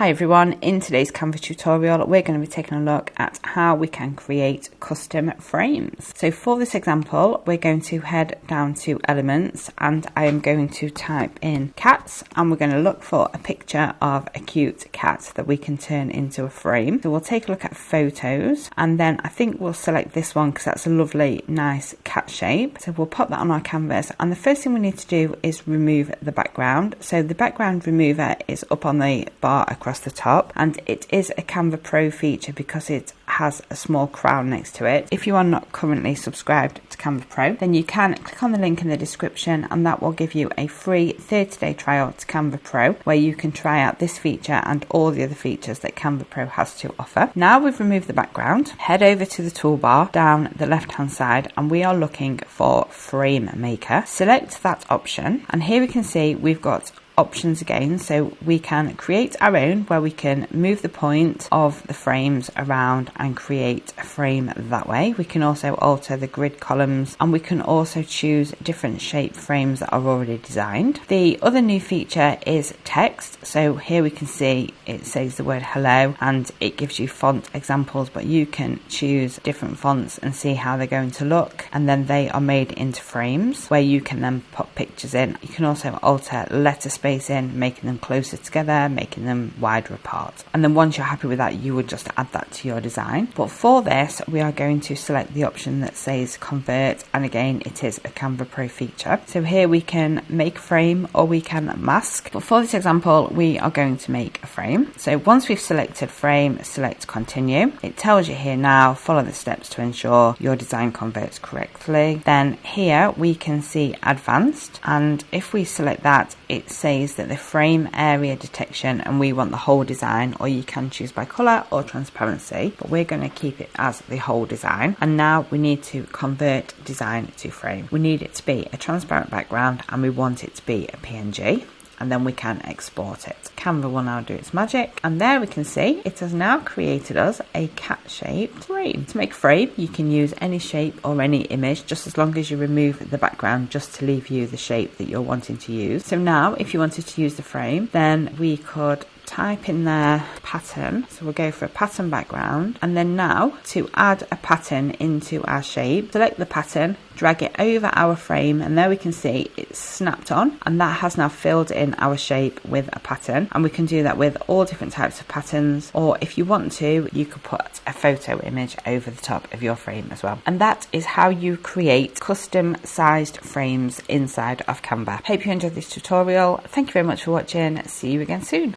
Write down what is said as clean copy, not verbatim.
Hi everyone, in today's Canva tutorial we're going to be taking a look at how we can create custom frames. So for this example we're going to head down to elements and I am going to type in cats and we're going to look for a picture of a cute cat that we can turn into a frame. So we'll take a look at photos and then I think we'll select this one because that's a lovely nice cat shape. So we'll pop that on our canvas and the first thing we need to do is remove the background. So the background remover is up on the bar across the top and it is a Canva Pro feature because it has a small crown next to it. If you are not currently subscribed to Canva Pro, then you can click on the link in the description and that will give you a free 30-day trial to Canva Pro where you can try out this feature and all the other features that Canva Pro has to offer. Now we've removed the background, head over to the toolbar down the left hand side and we are looking for Frame Maker. Select that option and here we can see we've got options again, so we can create our own where we can move the point of the frames around and create a frame that way. We can also alter the grid columns and we can also choose different shape frames that are already designed. The other new feature is text, so here we can see it says the word hello and it gives you font examples, but you can choose different fonts and see how they're going to look, and then they are made into frames where you can then put pictures in. You can also alter letter space in, making them closer together, making them wider apart, and then once you're happy with that you would just add that to your design. But for this we are going to select the option that says convert, and again it is a Canva Pro feature. So here we can make frame or we can mask, but for this example we are going to make a frame. So once we've selected frame, select continue. It tells you here now follow the steps to ensure your design converts correctly. Then here we can see advanced, and if we select that it says that the frame area detection, and we want the whole design, or you can choose by color or transparency, but we're going to keep it as the whole design. And now we need to convert design to frame. We need it to be a transparent background and we want it to be a PNG, and then we can export it. Canva will now do its magic, and there we can see it has now created us a cat-shaped frame. To make a frame, you can use any shape or any image, just as long as you remove the background just to leave you the shape that you're wanting to use. So now, if you wanted to use the frame, then we could type in their pattern. So we'll go for a pattern background, and then now to add a pattern into our shape, select the pattern, drag it over our frame, and there we can see it's snapped on, and that has now filled in our shape with a pattern. And we can do that with all different types of patterns, or if you want to you could put a photo image over the top of your frame as well. And that is how you create custom sized frames inside of Canva. Hope you enjoyed this tutorial. Thank you very much for watching. See you again soon.